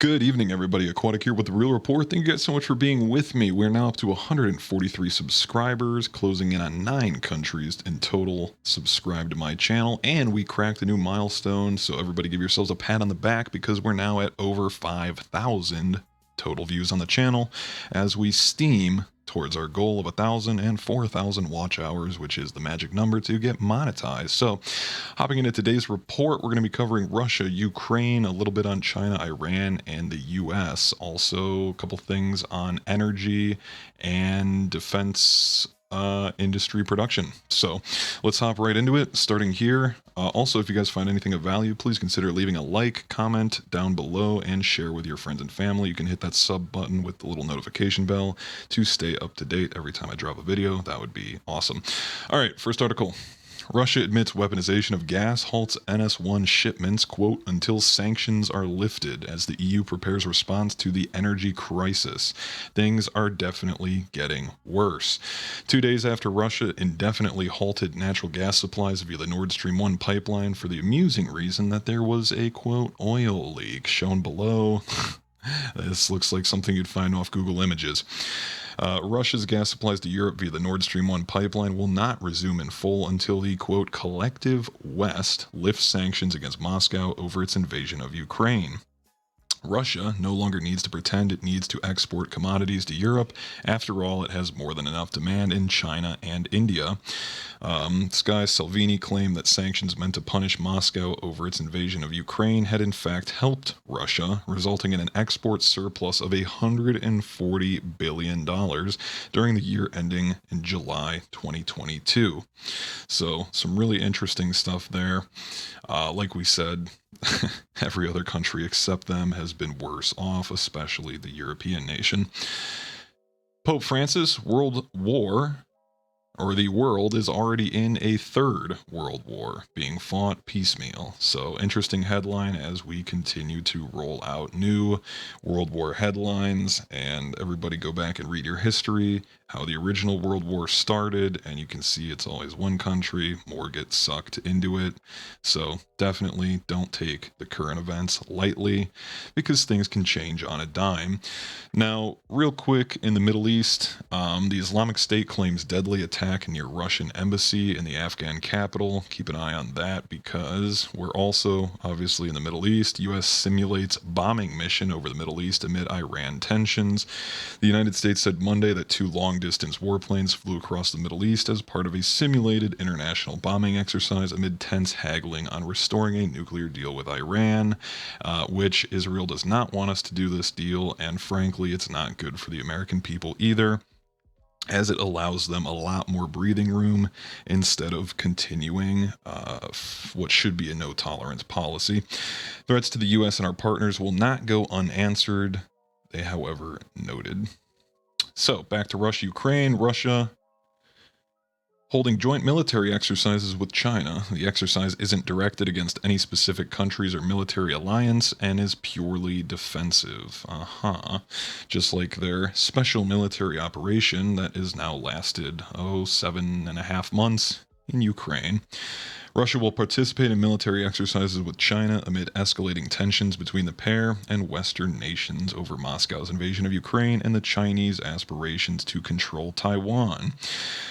Good evening, everybody. Aquatic here with the Real Report. Thank you guys so much for being with me. We're now up to 143 subscribers, closing in on 9 countries in total subscribed to my channel, and we cracked a new milestone, so everybody give yourselves a pat on the back because we're now at over 5,000 total views on the channel as we steam towards our goal of 1,000 and 4,000 watch hours, which is the magic number to get monetized. So hopping into today's report, we're going to be covering Russia, Ukraine, a little bit on China, Iran, and the US. Also a couple things on energy and defense industry production. So let's hop right into it, starting here. Also, if you guys find anything of value, please consider leaving a like, comment down below, and share with your friends and family. You can hit that sub button with the little notification bell to stay up to date every time I drop a video. That would be awesome. All right, first article. Russia admits weaponization of gas halts NS1 shipments, quote, until sanctions are lifted as the EU prepares response to the energy crisis. Things are definitely getting worse. 2 days after Russia indefinitely halted natural gas supplies via the Nord Stream 1 pipeline for the amusing reason that there was a, quote, oil leak shown below. This looks like something you'd find off Google Images. Russia's gas supplies to Europe via the Nord Stream 1 pipeline will not resume in full until the, quote, collective West lifts sanctions against Moscow over its invasion of Ukraine. Russia no longer needs to pretend it needs to export commodities to Europe. After all, it has more than enough demand in China and India. Sky Salvini claimed that sanctions meant to punish Moscow over its invasion of Ukraine had in fact helped Russia, resulting in an export surplus of $140 billion during the year ending in July 2022. So some really interesting stuff there. Like we said, every other country except them has been worse off, especially the European nation. Pope Francis, the world is already in a third world war being fought piecemeal. So interesting headline as we continue to roll out new world war headlines, and everybody go back and read your history, how the original world war started, and you can see it's always one country, more get sucked into it. So definitely don't take the current events lightly because things can change on a dime. Now, real quick, in the Middle East, the Islamic State claims deadly attack near Russian embassy in the Afghan capital. Keep an eye on that because we're also obviously in the Middle East. U.S. simulates bombing mission over the Middle East amid Iran tensions. The United States said Monday that 2 long-distance warplanes flew across the Middle East as part of a simulated international bombing exercise amid tense haggling on restoring a nuclear deal with Iran, which Israel does not want us to do this deal, and frankly, it's not good for the American people either, as it allows them a lot more breathing room instead of continuing what should be a no-tolerance policy. Threats to the U.S. and our partners will not go unanswered, they, however, noted. So, back to Russia, Ukraine. Russia holding joint military exercises with China. The exercise isn't directed against any specific countries or military alliance and is purely defensive. Just like their special military operation that is now lasted, 7.5 months in Ukraine. Russia will participate in military exercises with China amid escalating tensions between the pair and Western nations over Moscow's invasion of Ukraine and the Chinese aspirations to control Taiwan.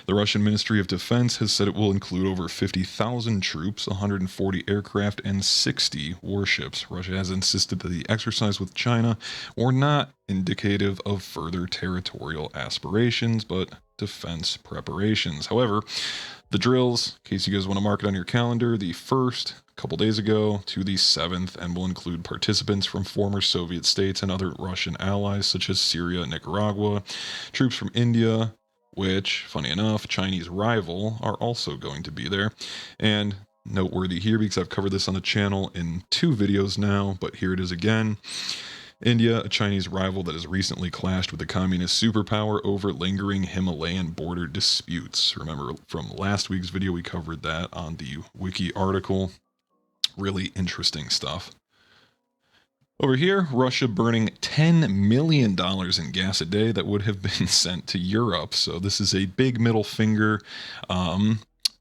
The Russian Ministry of Defense has said it will include over 50,000 troops, 140 aircraft, and 60 warships. Russia has insisted that the exercise with China were not indicative of further territorial aspirations, but defense preparations. However, the drills, in case you guys want to mark it on your calendar, the 1st, a couple days ago, to the 7th, and will include participants from former Soviet states and other Russian allies such as Syria and Nicaragua, troops from India, which, funny enough, Chinese rival, are also going to be there. And noteworthy here, because I've covered this on the channel in 2 videos now, but here it is again. India, a Chinese rival that has recently clashed with the communist superpower over lingering Himalayan border disputes. Remember from last week's video, we covered that on the wiki article. Really interesting stuff. Over here, Russia burning $10 million in gas a day that would have been sent to Europe. So this is a big middle finger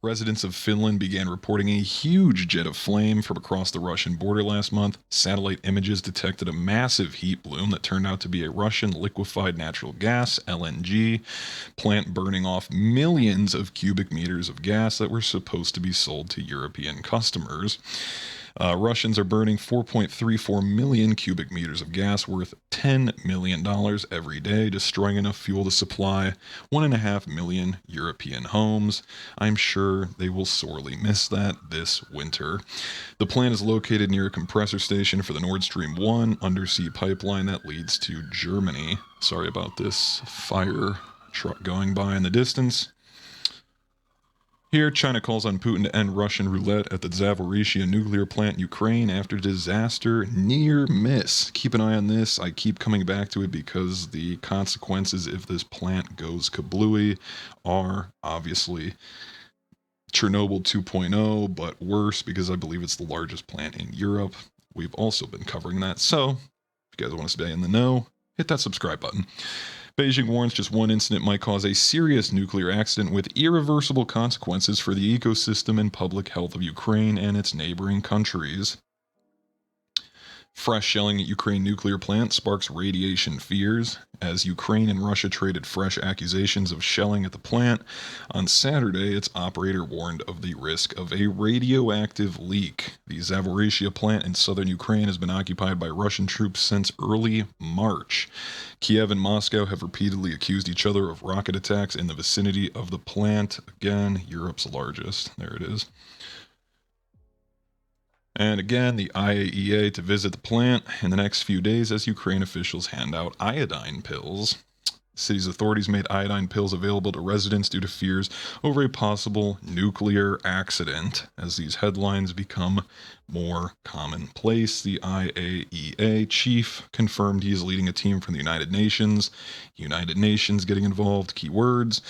Residents of Finland began reporting a huge jet of flame from across the Russian border last month. Satellite images detected a massive heat bloom that turned out to be a Russian liquefied natural gas, LNG, plant burning off millions of cubic meters of gas that were supposed to be sold to European customers. Russians are burning 4.34 million cubic meters of gas worth $10 million every day, destroying enough fuel to supply 1.5 million European homes. I'm sure they will sorely miss that this winter. The plant is located near a compressor station for the Nord Stream 1 undersea pipeline that leads to Germany. Sorry about this fire truck going by in the distance. Here, China calls on Putin to end Russian roulette at the Zaporizhia nuclear plant in Ukraine after disaster near miss. Keep an eye on this. I keep coming back to it because the consequences if this plant goes kablooey are obviously Chernobyl 2.0, but worse because I believe it's the largest plant in Europe. We've also been covering that. So, if you guys want to stay in the know, hit that subscribe button. Beijing warns just one incident might cause a serious nuclear accident with irreversible consequences for the ecosystem and public health of Ukraine and its neighboring countries. Fresh shelling at Ukraine nuclear plant sparks radiation fears as Ukraine and Russia traded fresh accusations of shelling at the plant. On Saturday, its operator warned of the risk of a radioactive leak. The Zaporizhia plant in southern Ukraine has been occupied by Russian troops since early March. Kiev and Moscow have repeatedly accused each other of rocket attacks in the vicinity of the plant. Again, Europe's largest. There it is. And again, the IAEA to visit the plant in the next few days as Ukraine officials hand out iodine pills. The city's authorities made iodine pills available to residents due to fears over a possible nuclear accident. As these headlines become more commonplace, the IAEA chief confirmed he is leading a team from the United Nations. United Nations getting involved, keywords.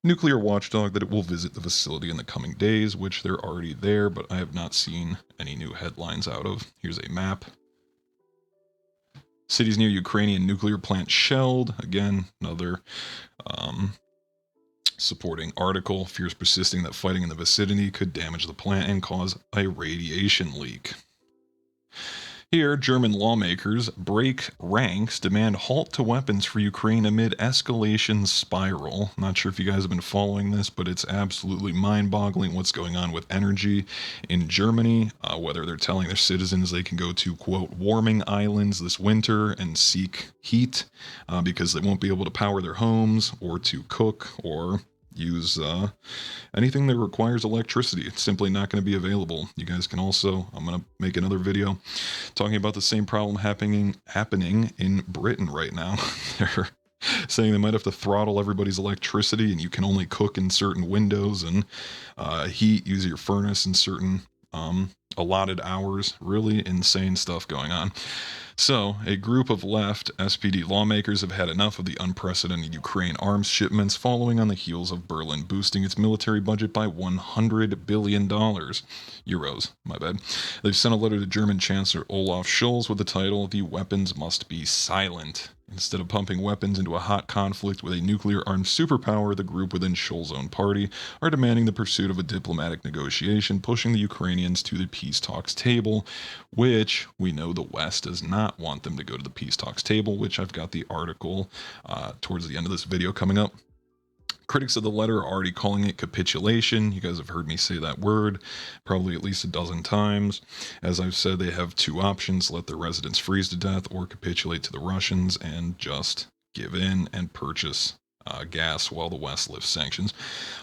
Nuclear watchdog that it will visit the facility in the coming days, which they're already there, but I have not seen any new headlines out of. Here's a map. Cities near Ukrainian nuclear plant shelled. Again, another supporting article. Fears persisting that fighting in the vicinity could damage the plant and cause a radiation leak. Here, German lawmakers break ranks, demand halt to weapons for Ukraine amid escalation spiral. Not sure if you guys have been following this, but it's absolutely mind-boggling what's going on with energy in Germany, whether they're telling their citizens they can go to, quote, warming islands this winter and seek heat because they won't be able to power their homes or to cook or use anything that requires electricity. It's simply not going to be available. You guys can also, I'm going to make another video talking about the same problem happening in Britain right now. They're saying they might have to throttle everybody's electricity and you can only cook in certain windows and use your furnace in certain allotted hours. Really insane stuff going on. So, a group of left SPD lawmakers have had enough of the unprecedented Ukraine arms shipments following on the heels of Berlin boosting its military budget by $100 billion. Euros, my bad. They've sent a letter to German Chancellor Olaf Scholz with the title, "The Weapons Must Be Silent." Instead of pumping weapons into a hot conflict with a nuclear-armed superpower, the group within Scholz's own party are demanding the pursuit of a diplomatic negotiation, pushing the Ukrainians to the peace talks table, which we know the West does not want them to go to the peace talks table, which I've got the article towards the end of this video coming up. Critics of the letter are already calling it capitulation. You guys have heard me say that word probably at least a dozen times. As I've said, they have two options: let their residents freeze to death or capitulate to the Russians and just give in and purchase gas while the West lifts sanctions.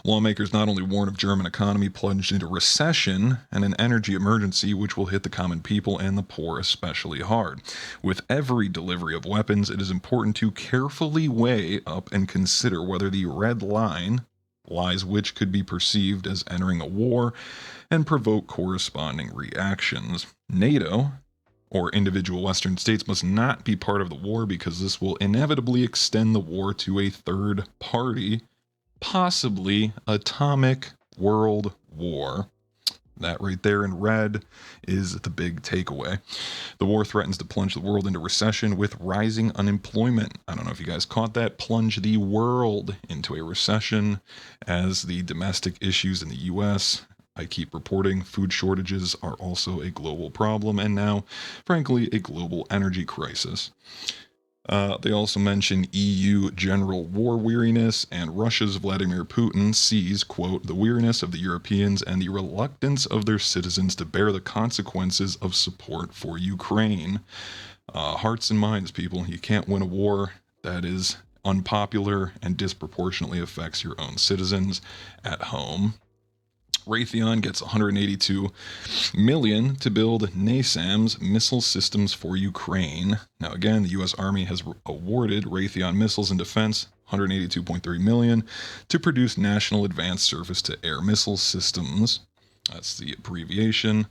Lawmakers not only warn of German economy plunged into recession and an energy emergency which will hit the common people and the poor especially hard. With every delivery of weapons, it is important to carefully weigh up and consider whether the red line lies which could be perceived as entering a war and provoke corresponding reactions. NATO or individual Western states must not be part of the war because this will inevitably extend the war to a third party, possibly atomic world war. That right there in red is the big takeaway. The war threatens to plunge the world into recession with rising unemployment. I don't know if you guys caught that. Plunge the world into a recession as the domestic issues in the U.S. I keep reporting food shortages are also a global problem, and now, frankly, a global energy crisis. They also mention EU general war weariness, and Russia's Vladimir Putin sees, quote, the weariness of the Europeans and the reluctance of their citizens to bear the consequences of support for Ukraine. Hearts and minds, people. You can't win a war that is unpopular and disproportionately affects your own citizens at home. Raytheon gets $182 million to build NASAMS missile systems for Ukraine. Now again, the U.S. Army has awarded Raytheon Missiles and Defense $182.3 million to produce National Advanced Surface-to-Air Missile Systems. That's the abbreviation.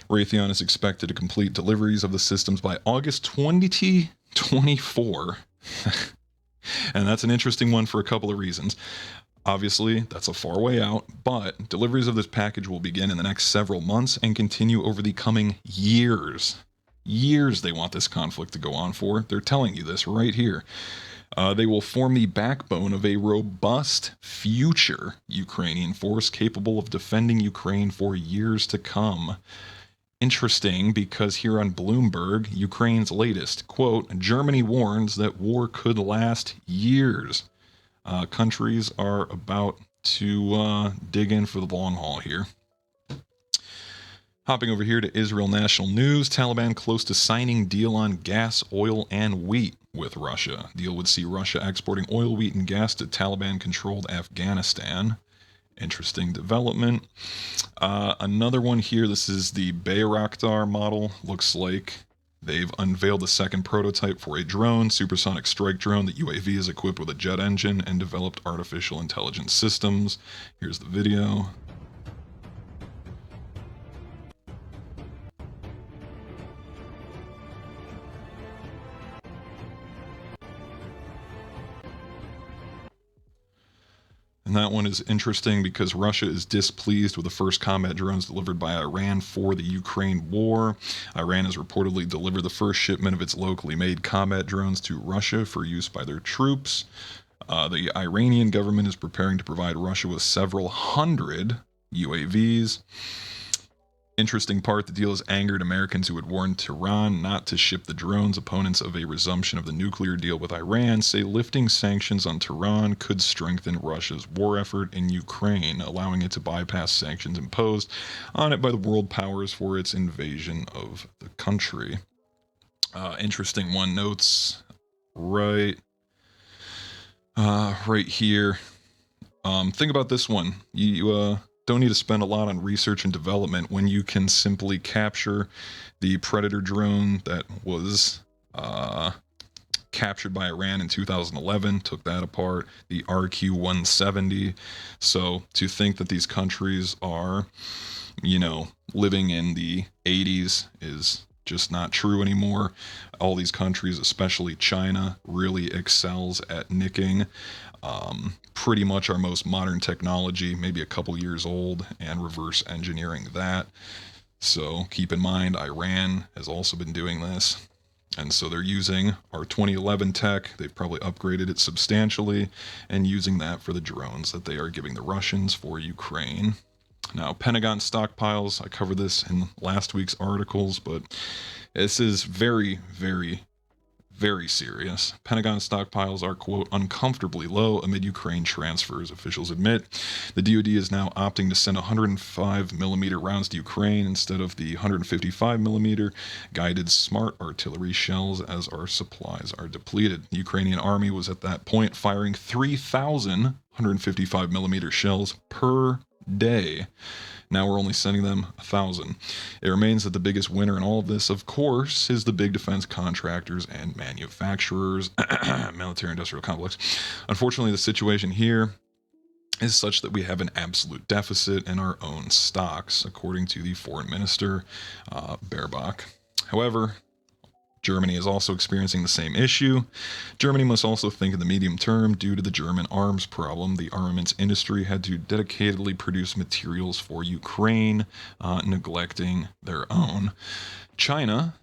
Raytheon is expected to complete deliveries of the systems by August 2024. And that's an interesting one for a couple of reasons. Obviously, that's a far way out, but deliveries of this package will begin in the next several months and continue over the coming years. Years they want this conflict to go on for. They're telling you this right here. They will form the backbone of a robust future Ukrainian force capable of defending Ukraine for years to come. Interesting, because here on Bloomberg, Ukraine's latest, quote, Germany warns that war could last years. Countries are about to dig in for the long haul here. Hopping over here to Israel National News, Taliban close to signing deal on gas, oil, and wheat with Russia. Deal would see Russia exporting oil, wheat, and gas to Taliban-controlled Afghanistan. Interesting development. Another one here, this is the Bayraktar model. Looks like they've unveiled the second prototype for a drone, supersonic strike drone. The UAV is equipped with a jet engine and developed artificial intelligence systems. Here's the video. And that one is interesting because Russia is displeased with the first combat drones delivered by Iran for the Ukraine war. Iran has reportedly delivered the first shipment of its locally made combat drones to Russia for use by their troops. The Iranian government is preparing to provide Russia with several hundred UAVs. Interesting part, the deal has angered Americans who had warned Tehran not to ship the drones. Opponents of a resumption of the nuclear deal with Iran say lifting sanctions on Tehran could strengthen Russia's war effort in Ukraine, allowing it to bypass sanctions imposed on it by the world powers for its invasion of the country. Interesting one, notes right here. Think about this one. You don't need to spend a lot on research and development when you can simply capture the Predator drone that was captured by Iran in 2011, took that apart, the RQ-170. So to think that these countries are, living in the 80s is just not true anymore. All these countries, especially China, really excels at nicking pretty much our most modern technology, maybe a couple years old, and reverse engineering that. So keep in mind, Iran has also been doing this. And so they're using our 2011 tech. They've probably upgraded it substantially and using that for the drones that they are giving the Russians for Ukraine. Now, Pentagon stockpiles, I covered this in last week's articles, but this is very, very, very serious. Pentagon stockpiles are, quote, uncomfortably low amid Ukraine transfers, officials admit. The DoD is now opting to send 105mm rounds to Ukraine instead of the 155mm guided smart artillery shells as our supplies are depleted. The Ukrainian army was at that point firing 3,000 155mm shells per day. Now we're only sending them 1,000. It remains that the biggest winner in all of this, of course, is the big defense contractors and manufacturers, military-industrial complex. Unfortunately, the situation here is such that we have an absolute deficit in our own stocks, according to the foreign minister, Baerbock. However, Germany is also experiencing the same issue. Germany must also think in the medium term due to the German arms problem. The armaments industry had to dedicatedly produce materials for Ukraine, neglecting their own. China,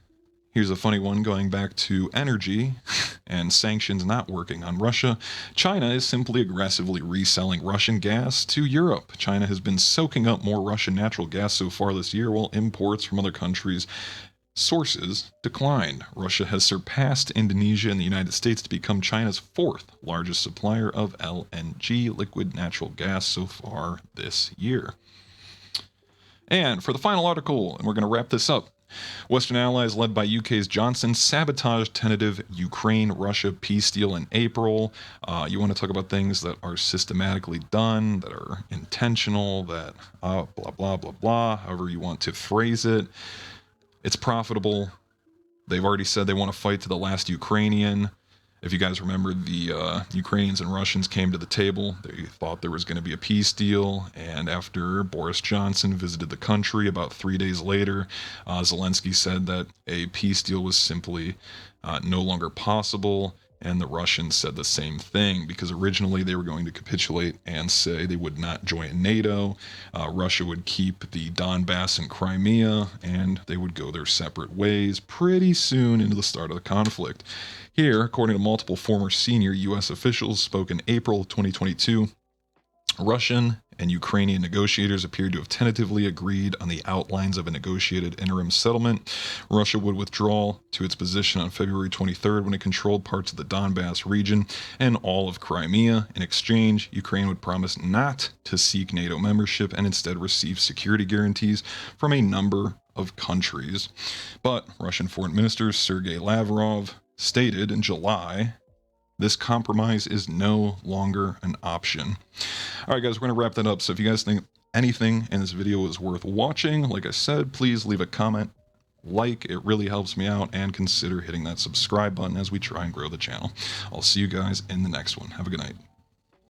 here's a funny one going back to energy and sanctions not working on Russia. China is simply aggressively reselling Russian gas to Europe. China has been soaking up more Russian natural gas so far this year, while imports from other countries' sources declined. Russia has surpassed Indonesia and the United States to become China's fourth largest supplier of LNG, liquid natural gas, so far this year. And for the final article, and we're going to wrap this up, Western allies led by UK's Johnson sabotaged tentative Ukraine-Russia peace deal in April. You want to talk about things that are systematically done, that are intentional, that blah, blah, blah, blah, however you want to phrase it. It's profitable. They've already said they want to fight to the last Ukrainian. If you guys remember, the Ukrainians and Russians came to the table. They thought there was going to be a peace deal. And after Boris Johnson visited the country about 3 days later, Zelensky said that a peace deal was simply no longer possible. And the Russians said the same thing, because originally they were going to capitulate and say they would not join NATO. Russia would keep the Donbass and Crimea, and they would go their separate ways pretty soon into the start of the conflict. Here, according to multiple former senior U.S. officials spoke in April 2022, Russian and Ukrainian negotiators appeared to have tentatively agreed on the outlines of a negotiated interim settlement. Russia would withdraw to its position on February 23rd when it controlled parts of the Donbass region and all of Crimea. In exchange, Ukraine would promise not to seek NATO membership and instead receive security guarantees from a number of countries. But Russian Foreign Minister Sergei Lavrov stated in July, this compromise is no longer an option. All right, guys, we're going to wrap that up. So if you guys think anything in this video is worth watching, like I said, please leave a comment, like, it really helps me out, and consider hitting that subscribe button as we try and grow the channel. I'll see you guys in the next one. Have a good night.